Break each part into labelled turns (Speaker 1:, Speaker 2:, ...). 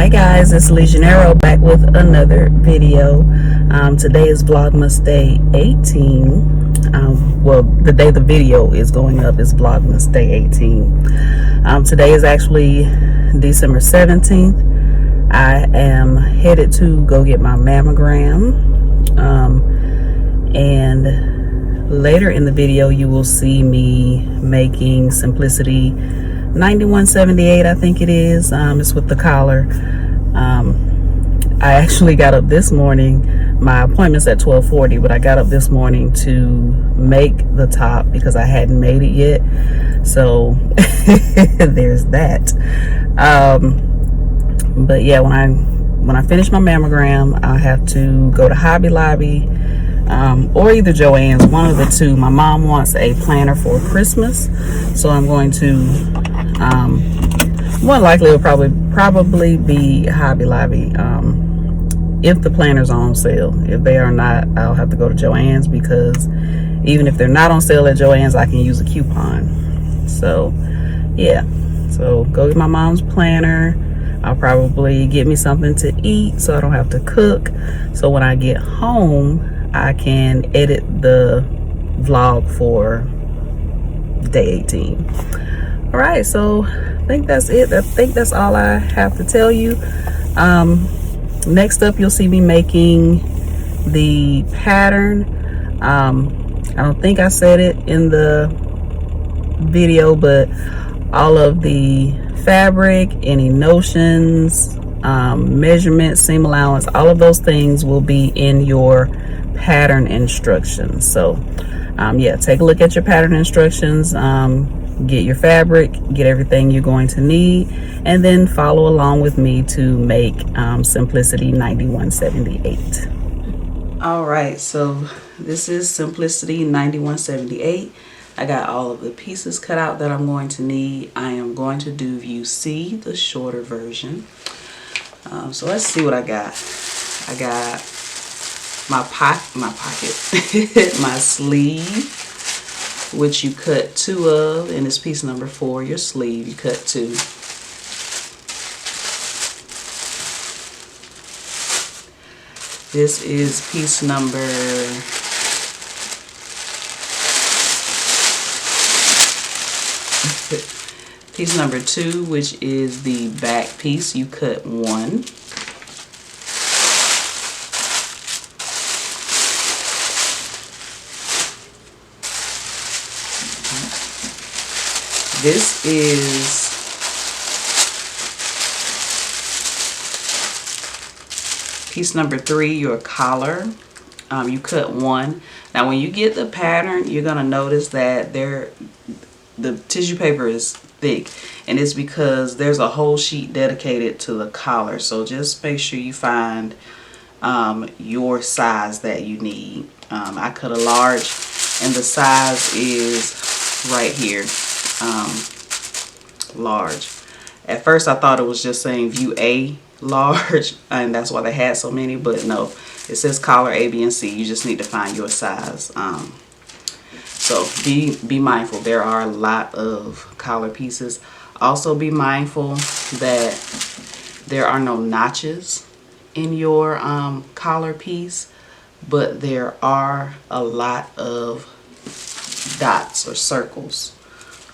Speaker 1: Hi guys, it's LeJanaro back with another video. Today is Vlogmas day 18. Well, the day the video is going up is Vlogmas day 18. Today is actually December 17th. I am headed to go get my mammogram. And later in the video you will see me making Simplicity 9178, I think it is. It's with the collar. I actually got up this morning. My appointment's at 12:40, but I got up this morning to make the top because I hadn't made it yet. So there's that. But yeah, when I finish my mammogram, I'll have to go to Hobby Lobby or either Joann's, one of the two. My mom wants a planner for Christmas, so I'm going to more likely it'll probably be Hobby Lobby if the planners are on sale. If they are not, I'll have to go to Joann's, because even if they're not on sale at Joann's, I can use a coupon. So yeah, so go get my mom's planner. I'll probably get me something to eat so I don't have to cook, so when I get home I can edit the vlog for day 18. All right, so I think that's it. I think that's all I have to tell you. Next up, you'll see me making the pattern. I don't think I said it in the video, but all of the fabric, any notions, measurements, seam allowance, all of those things will be in your pattern instructions. So yeah, take a look at your pattern instructions, get your fabric, get everything you're going to need, and then follow along with me to make Simplicity 9178. All right, so this is Simplicity 9178. I got all of the pieces cut out that I'm going to need. I am going to do view C, the shorter version. So let's see what I got. I got my pocket, my sleeve, which you cut 2 of, and it's piece number 4. Your sleeve, you cut 2. This is piece number piece number 2, which is the back piece. You cut 1. This is piece number 3, your collar. You cut 1. Now when you get the pattern, you're gonna notice that the tissue paper is thick, and it's because there's a whole sheet dedicated to the collar. So just make sure you find your size that you need. I cut a large, and the size is right here. Large. At first I thought it was just saying view A large, and that's why they had so many, but no, it says collar A, B, and C. You just need to find your size. So be mindful, there are a lot of collar pieces. Also be mindful that there are no notches in your collar piece, but there are a lot of dots or circles.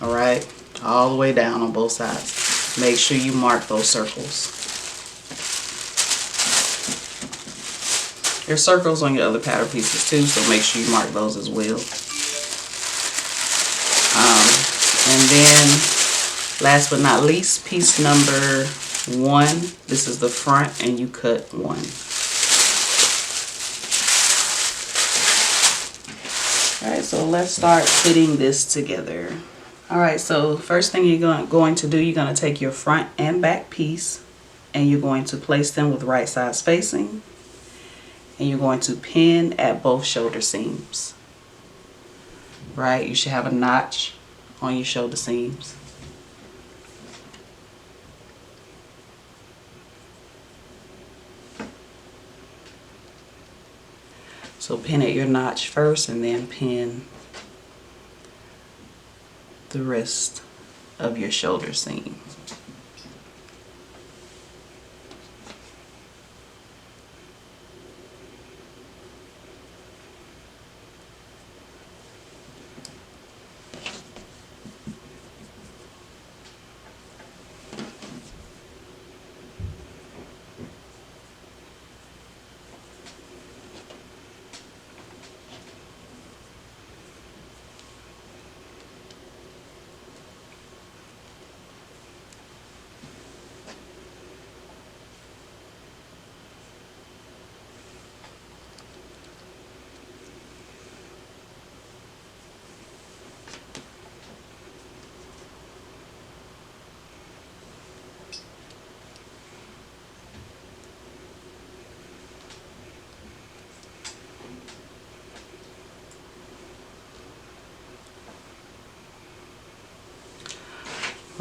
Speaker 1: All right, all the way down on both sides. Make sure you mark those circles. There's circles on your other pattern pieces too, so make sure you mark those as well. And then last but not least, piece number 1. This is the front, and you cut 1. Alright, so let's start putting this together. Alright, so first thing you're going to do, you're going to take your front and back piece, and you're going to place them with right side spacing, and you're going to pin at both shoulder seams. Right, you should have a notch on your shoulder seams. So pin at your notch first, and then pin the rest of your shoulder seam.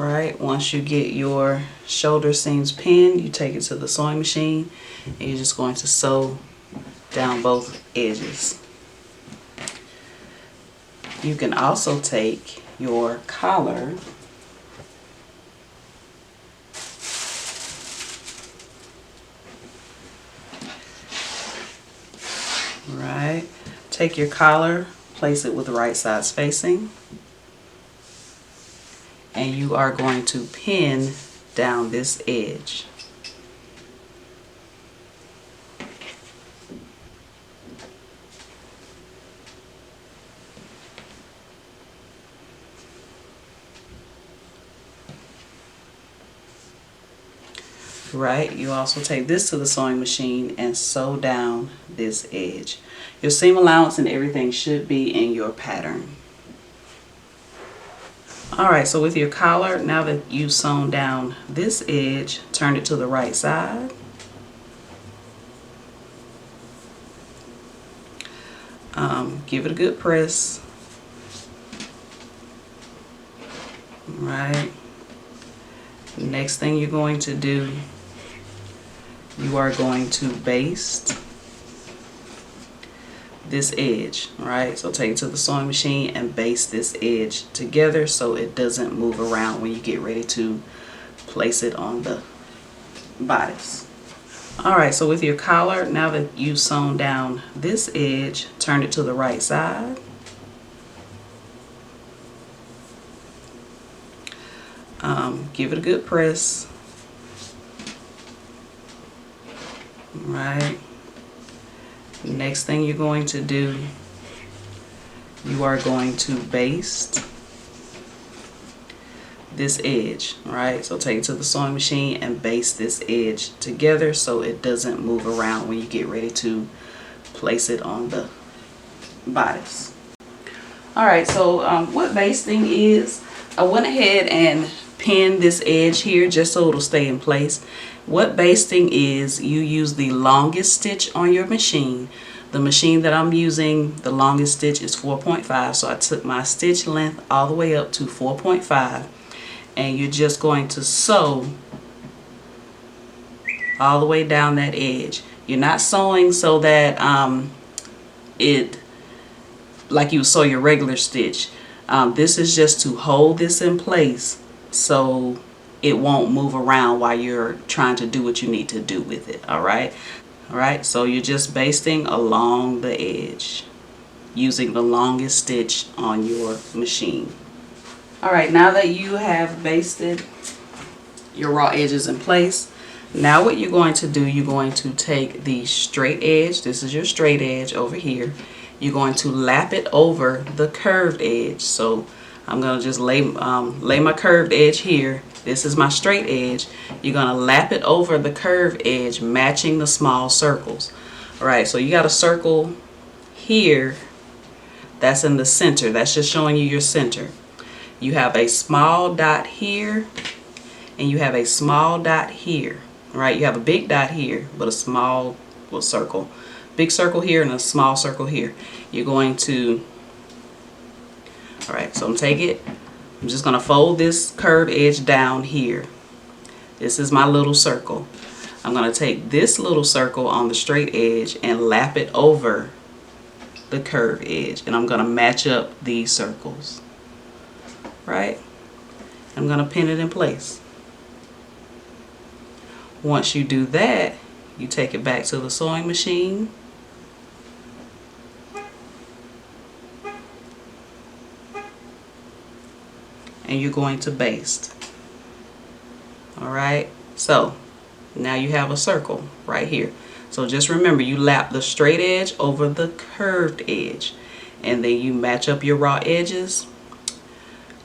Speaker 1: Right, once you get your shoulder seams pinned, you take it to the sewing machine and you're just going to sew down both edges. You can also take your collar right, take your collar, place it with the right sides facing, and you are going to pin down this edge. Right, you also take this to the sewing machine and sew down this edge. Your seam allowance and everything should be in your pattern. Alright, so with your collar, now that you've sewn down this edge, turn it to the right side. Give it a good press. Right. Next thing you're going to do, you are going to baste this edge, right? So take it to the sewing machine and baste this edge together so it doesn't move around when you get ready to place it on the bodice. Alright, so with your collar, now that you've sewn down this edge, turn it to the right side. Give it a good press. Right. Next thing you're going to do, you are going to baste this edge, right? So take it to the sewing machine and baste this edge together so it doesn't move around when you get ready to place it on the bodice. Alright, so what basting is, I went ahead and pinned this edge here just so it'll stay in place. What basting is, you use the longest stitch on your machine. The machine that I'm using, the longest stitch is 4.5, so I took my stitch length all the way up to 4.5, and you're just going to sew all the way down that edge. You're not sewing so that like you would sew your regular stitch. This is just to hold this in place so it won't move around while you're trying to do what you need to do with it. Alright, so you're just basting along the edge using the longest stitch on your machine. Alright, now that you have basted your raw edges in place, now what you're going to do, you're going to take the straight edge, this is your straight edge over here, you're going to lap it over the curved edge. So I'm going to just lay my curved edge here. This is my straight edge. You're going to lap it over the curved edge, matching the small circles. Alright, so you got a circle here that's in the center. That's just showing you your center. You have a small dot here, and you have a small dot here. Right, you have a big dot here, but a small circle. Big circle here and a small circle here. You're going to, alright, so I'm just going to fold this curved edge down here. This is my little circle. I'm going to take this little circle on the straight edge and lap it over the curved edge, and I'm going to match up these circles. Right? I'm going to pin it in place. Once you do that, you take it back to the sewing machine. And you're going to baste. Alright, so now you have a circle right here. So just remember, you lap the straight edge over the curved edge, and then you match up your raw edges.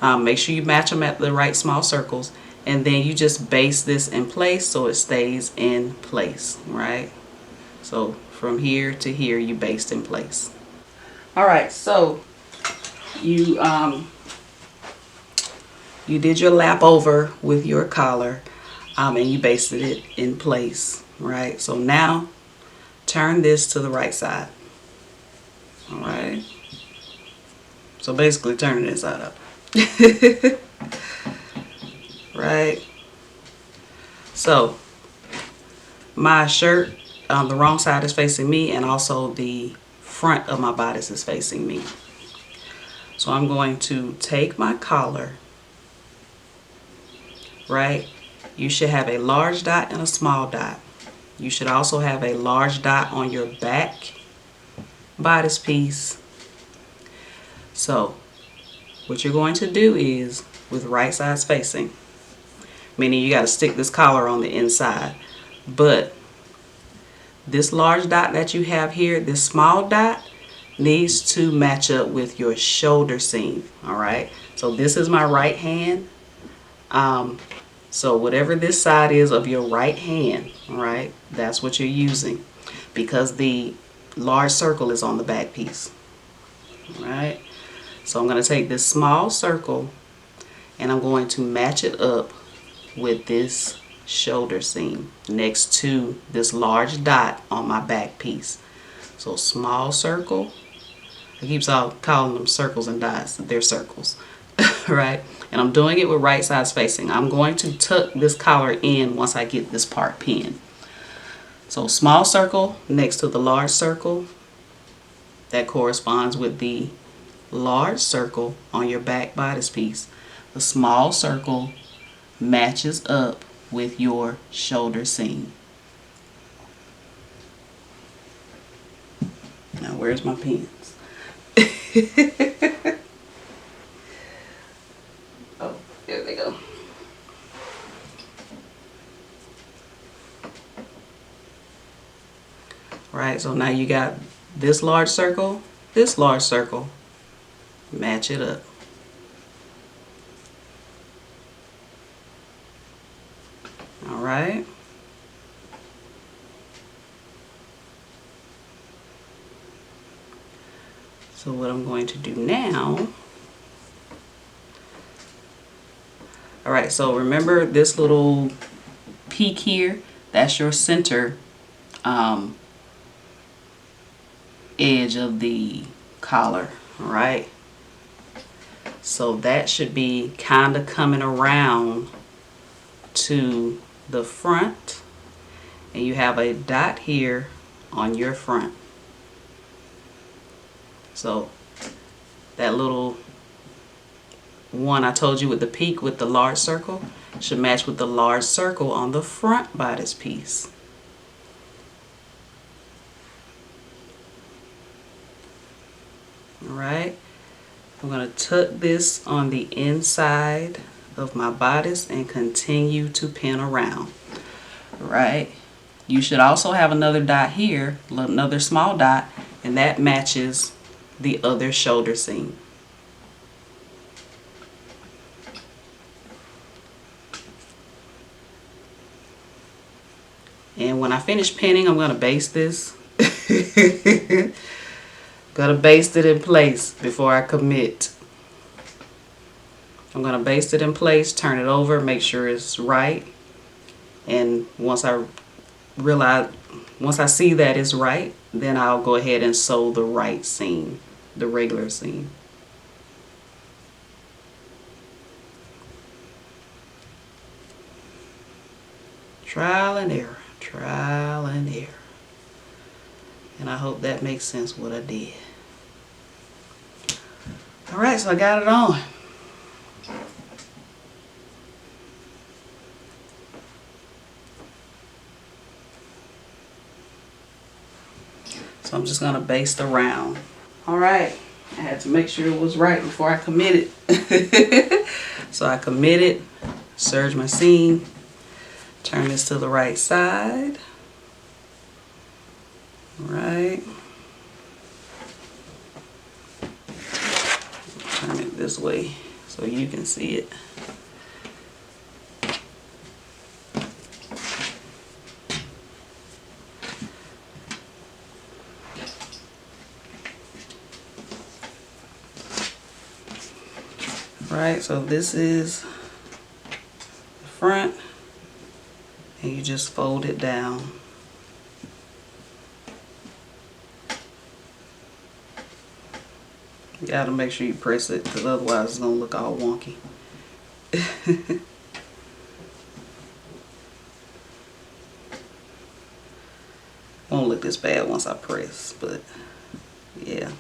Speaker 1: Make sure you match them at the right small circles, and then you just baste this in place so it stays in place, right? So from here to here, you baste in place. Alright, so you did your lap over with your collar, and you basted it in place, right? So now turn this to the right side. Alright, so basically turn it inside up. right? So my shirt, the wrong side is facing me, and also the front of my bodice is facing me. So I'm going to take my collar, right? You should have a large dot and a small dot. You should also have a large dot on your back bodice piece. So what you're going to do is, with right sides facing, meaning you got to stick this collar on the inside, but this large dot that you have here, this small dot, needs to match up with your shoulder seam. All right, so this is my right hand. So whatever this side is of your right hand, all right, that's what you're using, because the large circle is on the back piece. All right, so I'm going to take this small circle and I'm going to match it up with this shoulder seam next to this large dot on my back piece. So small circle. I keep calling them circles and dots. They're circles. Right? And I'm doing it with right sides facing. I'm going to tuck this collar in once I get this part pinned. So small circle next to the large circle. That corresponds with the large circle on your back bodice piece. The small circle matches up with your shoulder seam. Now where's my pins? Oh, there they go. Right, so now you got this large circle, match it up. All right. So what I'm going to do now, all right, so remember this little peak here, that's your center edge of the collar, all right? So that should be kind of coming around to the front, and you have a dot here on your front. So that little one I told you with the peak with the large circle should match with the large circle on the front bodice piece. All right, I'm going to tuck this on the inside of my bodice and continue to pin around. All right, you should also have another dot here, another small dot, and that matches the other shoulder seam. And when I finish pinning, I'm going to baste this. Gotta baste it in place before I commit. I'm gonna baste it in place, turn it over, make sure it's right. And once I see that it's right, then I'll go ahead and sew the right seam, the regular seam. Trial and error, trial and error. And I hope that makes sense what I did. All right, so I got it on. So I'm just gonna baste around. All right, I had to make sure it was right before I committed. So I committed, serge my seam, turn this to the right side. All right. Turn it this way so you can see it. Right, so this is the front, and you just fold it down. You gotta make sure you press it, because otherwise it's gonna look all wonky. won't look this bad once I press, but yeah.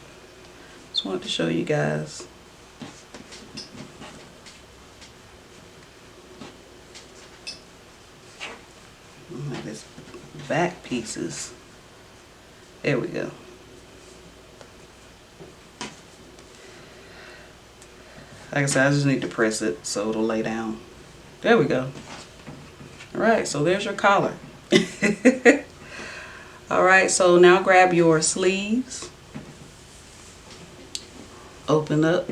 Speaker 1: Just wanted to show you guys. This back pieces. There we go. Like I said, I just need to press it so it'll lay down. There we go. All right, so there's your collar. All right, so now grab your sleeves. Open up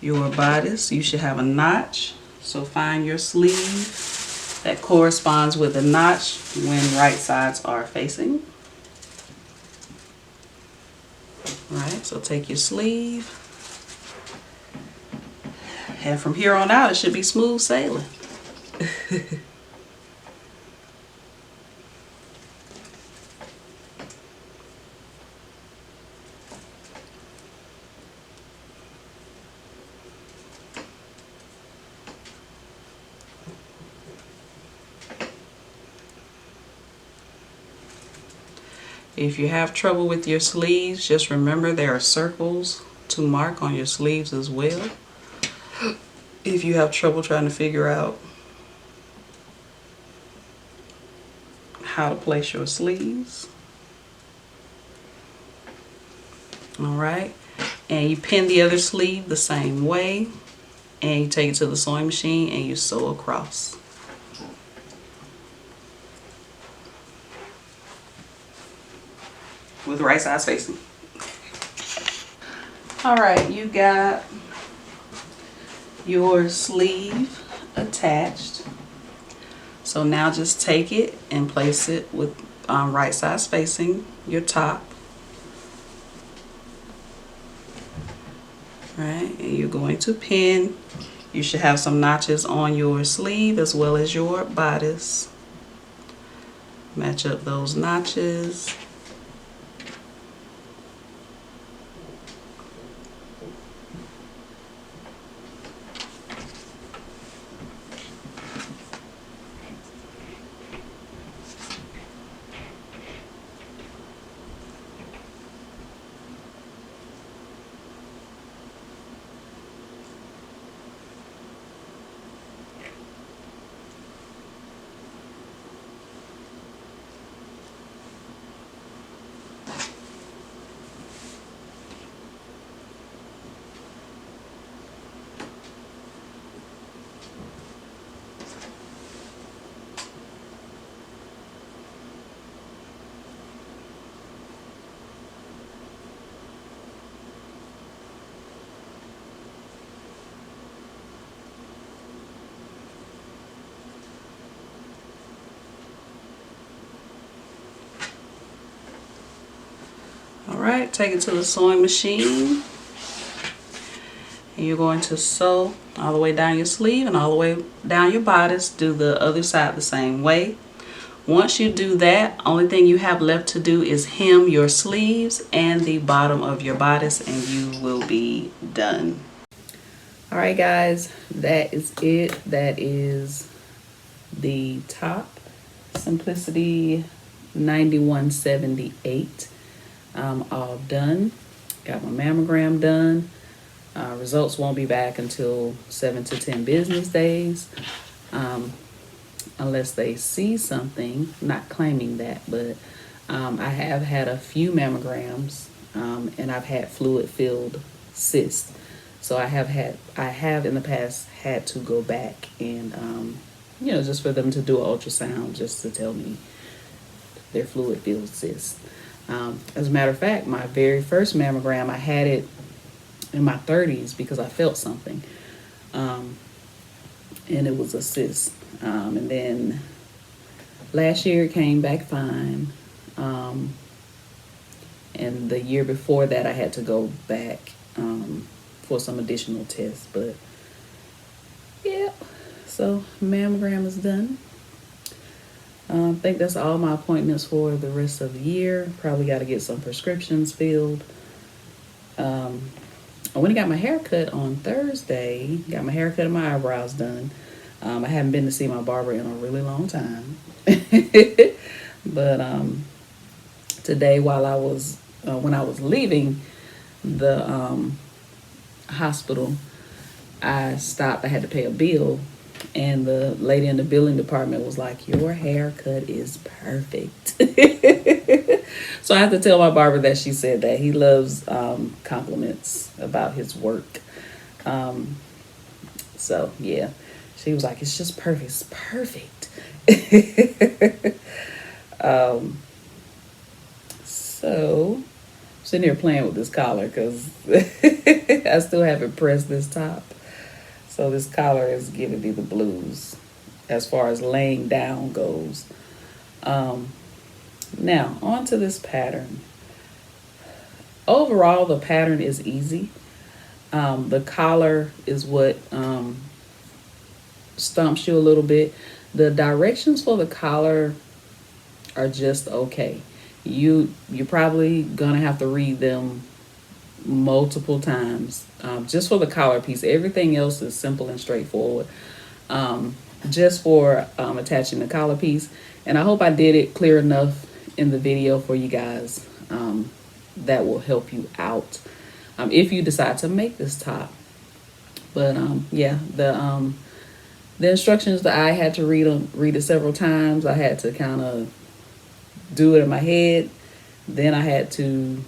Speaker 1: your bodice. You should have a notch. So find your sleeve that corresponds with the notch when right sides are facing. All right, so take your sleeve. And from here on out, it should be smooth sailing. If you have trouble with your sleeves, just remember there are circles to mark on your sleeves as well. If you have trouble trying to figure out how to place your sleeves. All right, and you pin the other sleeve the same way, and you take it to the sewing machine and you sew across. With the right sides facing. All right, you got your sleeve attached. So now just take it and place it with right sides facing your top. Right, and you're going to pin. You should have some notches on your sleeve as well as your bodice. Match up those notches. Alright, take it to the sewing machine. And you're going to sew all the way down your sleeve and all the way down your bodice. Do the other side the same way. Once you do that, only thing you have left to do is hem your sleeves and the bottom of your bodice, and you will be done. Alright guys, that is it. That is the top. Simplicity 9178. All done. Got my mammogram done. Results won't be back until 7 to 10 business days, unless they see something. Not claiming that, but I have had a few mammograms, and I've had fluid-filled cysts. So I have in the past had to go back and just for them to do an ultrasound just to tell me they're fluid-filled cysts. As a matter of fact, my very first mammogram, I had it in my 30s because I felt something. And it was a cyst. And then last year it came back fine. And the year before that I had to go back for some additional tests. But yeah, so mammogram is done. I think that's all my appointments for the rest of the year. Probably got to get some prescriptions filled. I went and got my hair cut on Thursday. Got my hair cut and my eyebrows done. I haven't been to see my barber in a really long time. But today, while I was when I was leaving the hospital, I stopped. I had to pay a bill, and the lady in the billing department was like, "Your haircut is perfect." So I have to tell my barber that she said that. He loves compliments about his work. Um, so yeah, she was like, "It's just perfect. It's perfect." um, so sitting here playing with this collar because I still haven't pressed this top. So this collar is giving me the blues as far as laying down goes. Um, Now, on to this pattern. Overall, the pattern is easy. The collar is what stumps you a little bit. The directions for the collar are just okay. You're probably gonna have to read them multiple times just for the collar piece. Everything else is simple and straightforward. Just for attaching the collar piece, and I hope I did it clear enough in the video for you guys. That will help you out if you decide to make this top. But yeah, the instructions that I had to read it several times. I had to kind of do it in my head. Then I had to,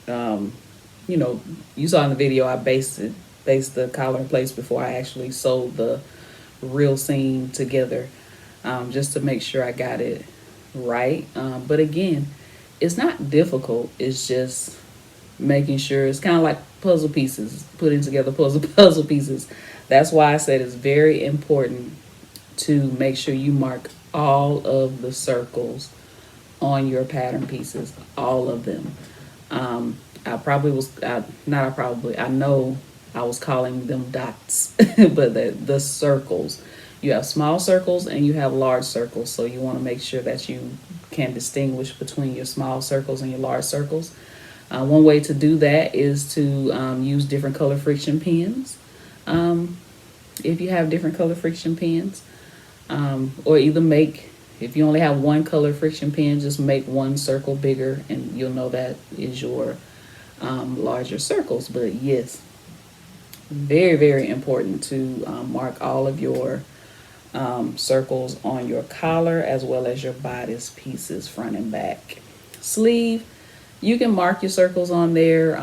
Speaker 1: you know, you saw in the video I based the collar in place before I actually sewed the real seam together, just to make sure I got it right. But again, it's not difficult. It's just making sure. It's kind of like puzzle pieces, putting together puzzle pieces. That's why I said it's very important to make sure you mark all of the circles on your pattern pieces, all of them. I know I was calling them dots, but the circles. You have small circles and you have large circles, so you want to make sure that you can distinguish between your small circles and your large circles. One way to do that is to use different color friction pens. If you have different color friction pens, or either if you only have one color friction pen, just make one circle bigger and you'll know that is your larger circles. But yes, very, very important to mark all of your circles on your collar as well as your bodice pieces, front and back. Sleeve, you can mark your circles on there,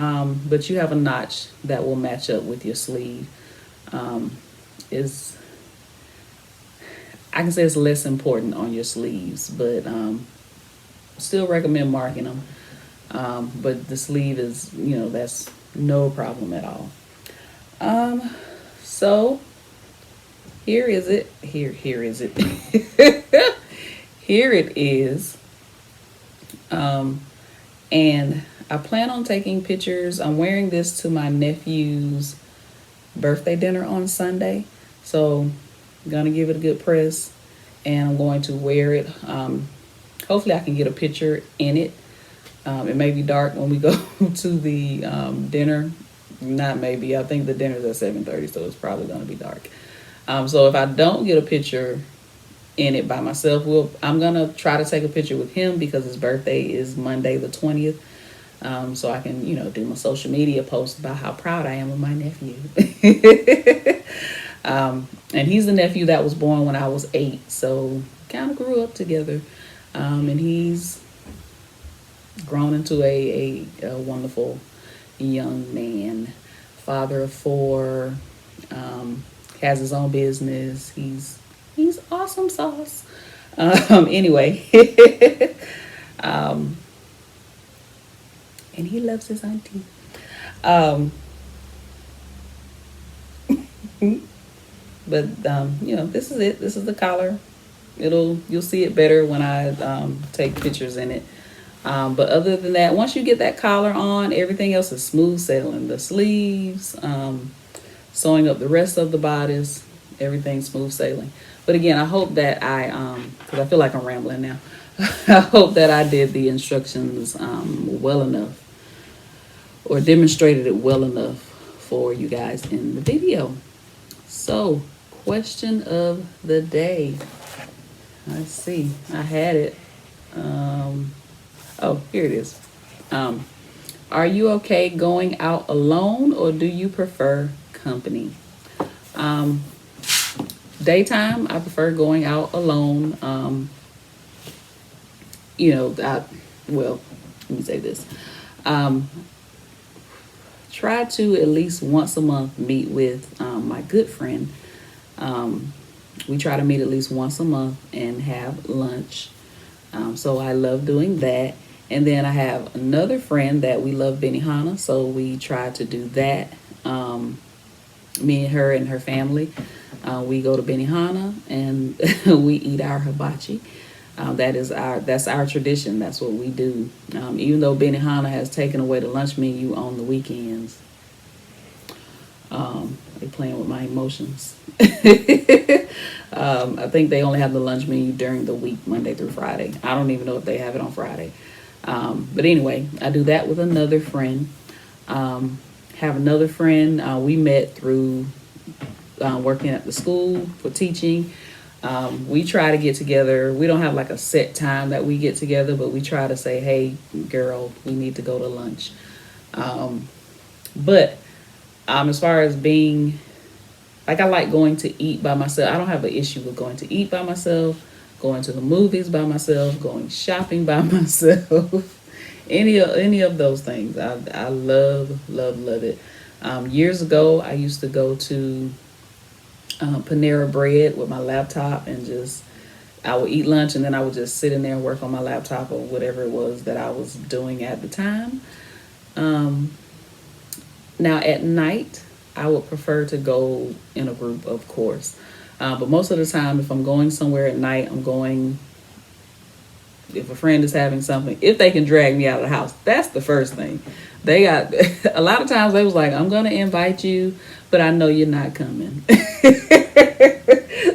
Speaker 1: but you have a notch that will match up with your sleeve. I can say it's less important on your sleeves, but still recommend marking them. But the sleeve is, that's no problem at all. So here is it. Here is it. Here it is. And I plan on taking pictures. I'm wearing this to my nephew's birthday dinner on Sunday. So I'm gonna give it a good press and I'm going to wear it. Hopefully I can get a picture in it. It may be dark when we go to the dinner. Not maybe. I think the dinner's at 7:30, so it's probably gonna be dark. So if I don't get a picture in it by myself, I'm gonna try to take a picture with him because his birthday is Monday the 20th. So I can, do my social media post about how proud I am of my nephew. And he's the nephew that was born when I was 8, so kind of grew up together. And he's grown into a wonderful young man, father of 4, has his own business. He's awesome sauce. Anyway, and he loves his auntie. But this is it. This is the collar. You'll see it better when I take pictures in it. But other than that, once you get that collar on, everything else is smooth sailing. The sleeves, sewing up the rest of the bodice, everything's smooth sailing. But again, I hope that because I feel like I'm rambling now. I hope that I did the instructions well enough or demonstrated it well enough for you guys in the video. So, question of the day. Let's see. I had it. Oh, here it is. Are you okay going out alone, or do you prefer company? Um, Daytime, I prefer going out alone. Well, let me say this. Um, Try to at least once a month meet with my good friend. We try to meet at least once a month and have lunch. So I love doing that. And then I have another friend that we love Benihana, so we try to do that. Me and her family, we go to Benihana and we eat our hibachi. That's our tradition. That's what we do. Even though Benihana has taken away the lunch menu on the weekends, they playing with my emotions. I think they only have the lunch menu during the week, Monday through Friday. I don't even know if they have it on Friday. But anyway, I do that with another friend. Have another friend. We met through working at the school for teaching. We try to get together. We don't have like a set time that we get together, but we try to say, hey, girl, we need to go to lunch. But as far as being, like, I like going to eat by myself. I don't have an issue with going to eat by myself, going to the movies by myself, going shopping by myself. any of those things. I love it. Years ago, I used to go to Panera Bread with my laptop and I would eat lunch and then I would just sit in there and work on my laptop or whatever it was that I was doing at the time. Now at night, I would prefer to go in a group, of course. But most of the time, if I'm going somewhere at night, if a friend is having something, if they can drag me out of the house, that's the first thing. They got, a lot of times they was like, I'm going to invite you, but I know you're not coming.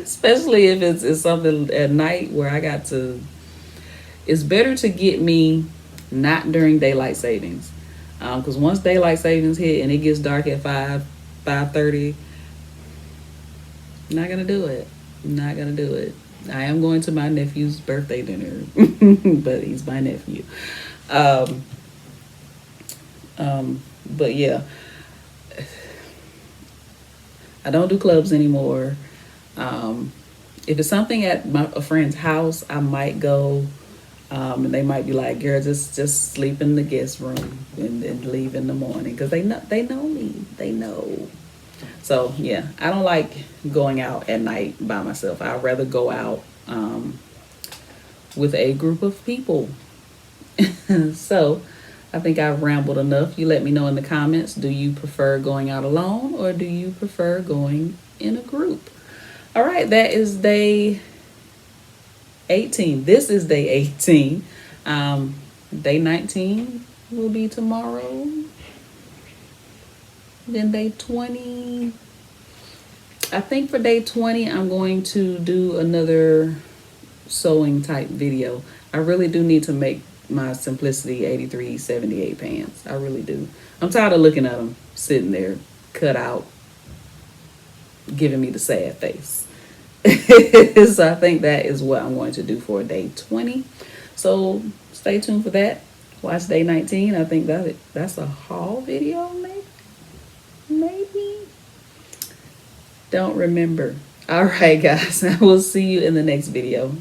Speaker 1: Especially if it's something at night where it's better to get me not during daylight savings. Because once daylight savings hit and it gets dark at 5:30, not gonna do it. Not gonna do it. I am going to my nephew's birthday dinner, but he's my nephew. But yeah, I don't do clubs anymore. If it's something at a friend's house, I might go. And they might be like, "Girl, just sleep in the guest room and leave in the morning," because they know me. They know. So yeah, I don't like going out at night by myself. I'd rather go out with a group of people. So I think I've rambled enough. You let me know in the comments. Do you prefer going out alone or do you prefer going in a group? All right, that is day 18. This is day 18. Day 19 will be tomorrow. Then day 20. I think for day 20, I'm going to do another sewing type video. I really do need to make my Simplicity 8378 pants. I really do. I'm tired of looking at them sitting there, cut out, giving me the sad face. So I think that is what I'm going to do for day 20. So stay tuned for that. Watch day 19. I think that's a haul video, maybe. Don't remember. All right, guys. I will see you in the next video.